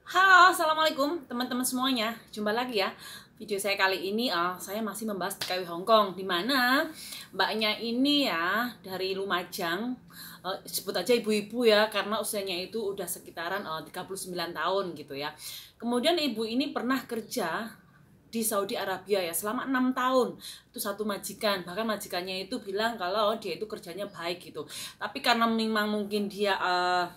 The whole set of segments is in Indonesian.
Halo, assalamualaikum teman-teman semuanya. Jumpa lagi ya. Video saya kali ini saya masih membahas TKW Hongkong, di mana mbaknya ini ya dari Lumajang, sebut aja ibu-ibu ya, karena usianya itu udah sekitaran 39 tahun gitu ya. Kemudian ibu ini pernah kerja di Saudi Arabia ya selama 6 tahun. Itu satu majikan, bahkan majikannya itu bilang kalau dia itu kerjanya baik gitu. Tapi karena memang mungkin dia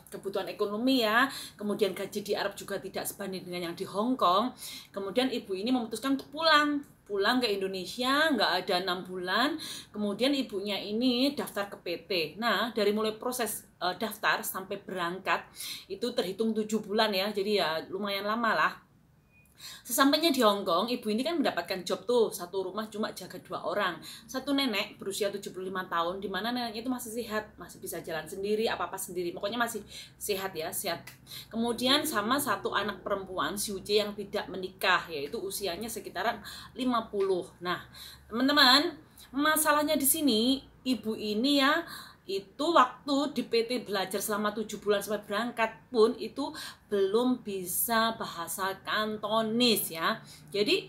kebutuhan ekonomi ya, kemudian gaji di Arab juga tidak sebanding dengan yang di Hong Kong, kemudian ibu ini memutuskan untuk pulang ke Indonesia, nggak ada 6 bulan. Kemudian ibunya ini daftar ke PT. Nah, dari mulai proses daftar sampai berangkat itu terhitung 7 bulan ya, jadi ya lumayan lama lah. Sesampainya di Hong Kong, ibu ini kan mendapatkan job tuh, satu rumah cuma jaga 2 orang. Satu nenek berusia 75 tahun, di mana neneknya itu masih sehat, masih bisa jalan sendiri, apa-apa sendiri. Pokoknya masih sehat ya, sehat. Kemudian sama satu anak perempuan, si Uce, yang tidak menikah, yaitu usianya sekitaran 50. Nah, teman-teman, masalahnya di sini, ibu ini ya, itu waktu di PT belajar selama 7 bulan sampai berangkat pun itu belum bisa bahasa Kantonis ya. Jadi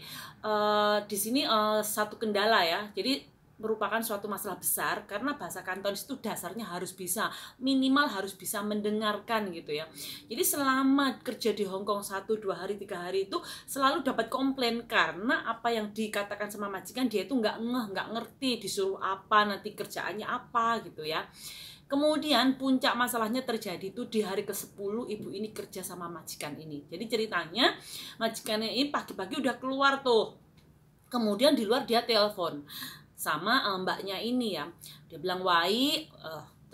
di sini satu kendala ya. Jadi merupakan suatu masalah besar karena bahasa Kantonis itu dasarnya harus bisa, minimal harus bisa mendengarkan gitu ya. Jadi selama kerja di Hong Kong 1, 2 hari, 3 hari itu selalu dapat komplain karena apa yang dikatakan sama majikan dia itu nggak ngeh, nggak ngerti disuruh apa, nanti kerjaannya apa gitu ya. Kemudian puncak masalahnya terjadi itu di hari ke-10 ibu ini kerja sama majikan ini. Jadi ceritanya majikannya ini pagi-pagi udah keluar tuh. Kemudian di luar dia telepon sama mbaknya ini ya. Dia bilang, "Wai,"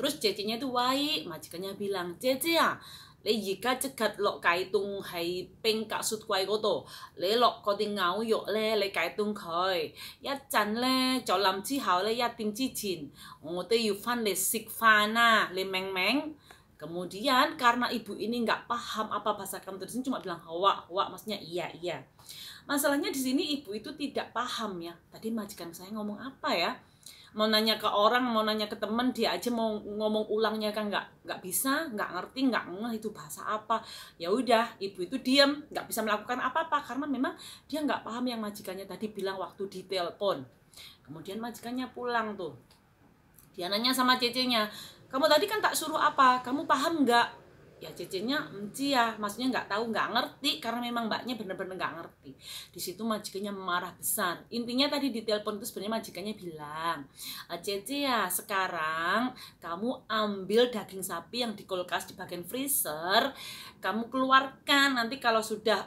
terus cecenya itu Wai, majikannya bilang, "Cece ya, le jika cegat lo kaitung hai peng kak sut kwai koto, le lo ko ting ngau yok le kaitung koi, ya chan le cho lam chi hao le ya ting chi chin, ngote yu fan le sik fana le meng meng." Kemudian karena ibu ini nggak paham apa bahasa Kantonis, cuma bilang hawa, hawa maksudnya iya iya. Masalahnya di sini ibu itu tidak paham ya. Tadi majikan saya ngomong apa ya? Mau nanya ke orang, mau nanya ke temen, dia aja mau ngomong ulangnya kan nggak bisa, nggak ngerti, nggak ngeh itu bahasa apa. Ya udah, ibu itu diam, nggak bisa melakukan apa-apa karena memang dia nggak paham yang majikannya tadi bilang waktu di telepon. Kemudian majikannya pulang tuh. Dia nanya sama cecenya, "Kamu tadi kan tak suruh apa? Kamu paham nggak?" Ya cecenya enci ya, maksudnya nggak tahu, nggak ngerti karena memang mbaknya bener-bener nggak ngerti. Di situ majikannya marah besar. Intinya tadi di telepon itu sebenarnya majikannya bilang, "Cece ya, sekarang kamu ambil daging sapi yang di kulkas di bagian freezer, kamu keluarkan, nanti kalau sudah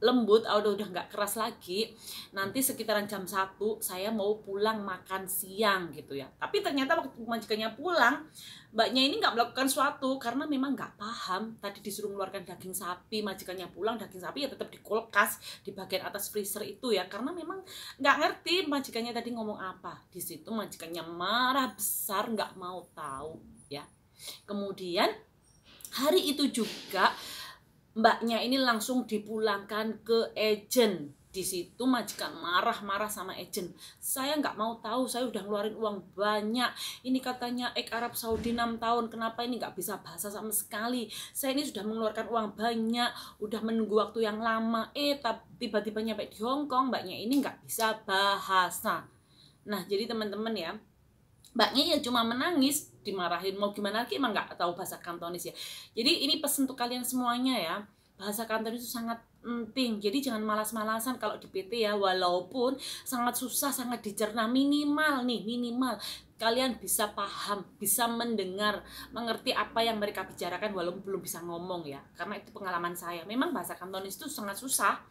lembut, udah nggak keras lagi, nanti sekitaran jam 1 saya mau pulang makan siang," gitu ya. Tapi ternyata waktu majikannya pulang, mbaknya ini nggak melakukan suatu karena memang nggak paham. Tadi disuruh mengeluarkan daging sapi, majikannya pulang, daging sapi ya tetap di kulkas di bagian atas freezer itu ya, karena memang nggak ngerti majikannya tadi ngomong apa. Di situ majikannya marah besar, nggak mau tahu ya. Kemudian hari itu juga mbaknya ini langsung dipulangkan ke agent. Di situ majikan marah-marah sama agent. "Saya nggak mau tahu, saya udah ngeluarin uang banyak. Ini katanya Arab Saudi 6 tahun, kenapa ini nggak bisa bahasa sama sekali? Saya ini sudah mengeluarkan uang banyak, udah menunggu waktu yang lama. Tiba-tiba nyampe di Hong Kong, mbaknya ini nggak bisa bahasa." Nah, jadi teman-teman ya, mbaknya ya cuma menangis, dimarahin, mau gimana lagi, emang nggak tahu bahasa Kantonis ya. Jadi ini pesan untuk kalian semuanya ya, bahasa Kantonis itu sangat penting. Jadi jangan malas-malasan kalau di PT ya, walaupun sangat susah, sangat dicerna, minimal kalian bisa paham, bisa mendengar, mengerti apa yang mereka bicarakan walaupun belum bisa ngomong ya. Karena itu pengalaman saya, memang bahasa Kantonis itu sangat susah.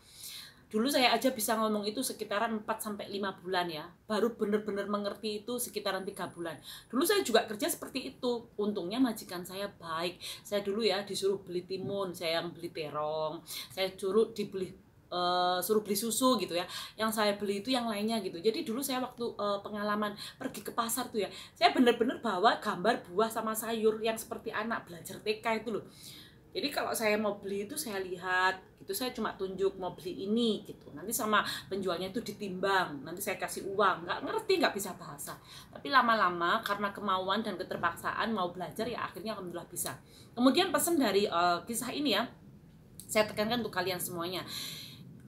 Dulu saya aja bisa ngomong itu sekitaran 4-5 bulan ya. Baru bener-bener mengerti itu sekitaran 3 bulan. Dulu saya juga kerja seperti itu. Untungnya majikan saya baik. Saya dulu ya disuruh beli timun, saya yang beli terong. Saya suruh beli susu gitu ya. Yang saya beli itu yang lainnya gitu. Jadi dulu saya waktu pengalaman pergi ke pasar tuh ya, saya bener-bener bawa gambar buah sama sayur yang seperti anak belajar TK itu loh. Jadi kalau saya mau beli itu saya lihat, itu saya cuma tunjuk mau beli ini gitu. Nanti sama penjualnya itu ditimbang, nanti saya kasih uang. Nggak ngerti, nggak bisa bahasa. Tapi lama-lama karena kemauan dan keterpaksaan mau belajar ya akhirnya alhamdulillah bisa. Kemudian pesan dari kisah ini ya, Saya tekankan untuk kalian semuanya.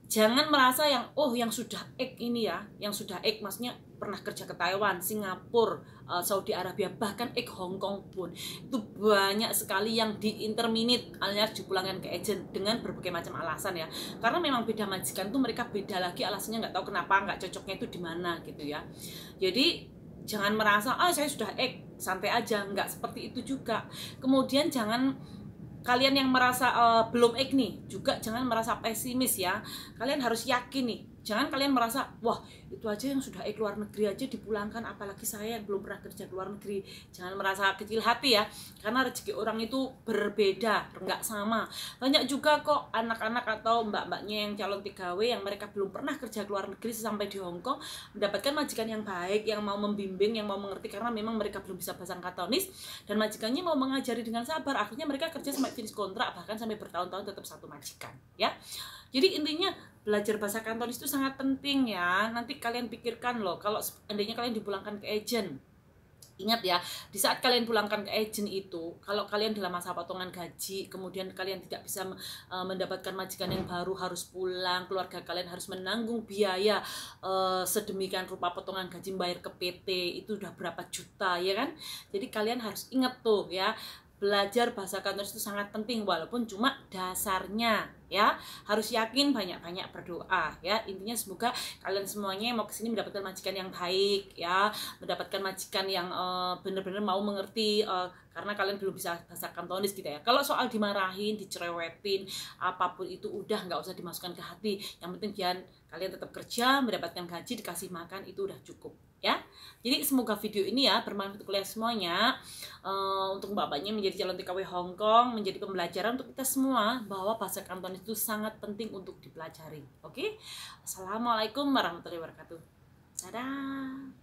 Jangan merasa yang sudah ini ya, yang sudah maksudnya pernah kerja ke Taiwan, Singapura, Saudi Arabia, bahkan Hong Kong pun itu banyak sekali yang di interminate alias dipulangkan ke agent dengan berbagai macam alasan ya. Karena memang beda majikan tuh, mereka beda lagi alasannya, nggak tahu kenapa, nggak cocoknya itu di mana gitu ya. Jadi jangan merasa saya sudah santai aja, nggak seperti itu juga. Kemudian jangan kalian yang merasa belum nih juga jangan merasa pesimis ya. Kalian harus yakin nih. Jangan kalian merasa wah itu aja yang sudah luar negeri aja dipulangkan, apalagi saya yang belum pernah kerja di luar negeri. Jangan merasa kecil hati ya, karena rezeki orang itu berbeda, nggak sama. Banyak juga kok anak-anak atau mbak-mbaknya yang calon TKW yang mereka belum pernah kerja di luar negeri sampai di Hong Kong mendapatkan majikan yang baik, yang mau membimbing, yang mau mengerti, karena memang mereka belum bisa bahasa Kantonis dan majikannya mau mengajari dengan sabar. Akhirnya mereka kerja sampai finish kontrak, bahkan sampai bertahun-tahun tetap satu majikan ya. Jadi intinya belajar bahasa Kantonis itu sangat penting ya. Nanti kalian pikirkan loh, kalau seandainya kalian dipulangkan ke agent, ingat ya, di saat kalian pulangkan ke agent itu, kalau kalian dalam masa potongan gaji, kemudian kalian tidak bisa mendapatkan majikan yang baru, harus pulang, keluarga kalian harus menanggung biaya sedemikian rupa potongan gaji bayar ke PT, itu udah berapa juta ya kan. Jadi kalian harus ingat tuh ya, belajar bahasa Kantonis itu sangat penting, walaupun cuma dasarnya ya. Harus yakin, banyak-banyak berdoa ya. Intinya semoga kalian semuanya mau kesini mendapatkan majikan yang baik ya, mendapatkan majikan yang benar-benar mau mengerti, karena kalian belum bisa bahasa Kantonis gitu ya. Kalau soal dimarahin, dicerewetin, apapun itu udah nggak usah dimasukkan ke hati. Yang penting kalian tetap kerja, mendapatkan gaji, dikasih makan, itu udah cukup ya. Jadi semoga video ini ya bermanfaat untuk kalian semuanya, untuk mbak-mbaknya menjadi calon TKW Hong Kong, menjadi pembelajaran untuk kita semua bahwa bahasa Kantonis itu sangat penting untuk dipelajari. Oke? Assalamualaikum warahmatullahi wabarakatuh. Dadah.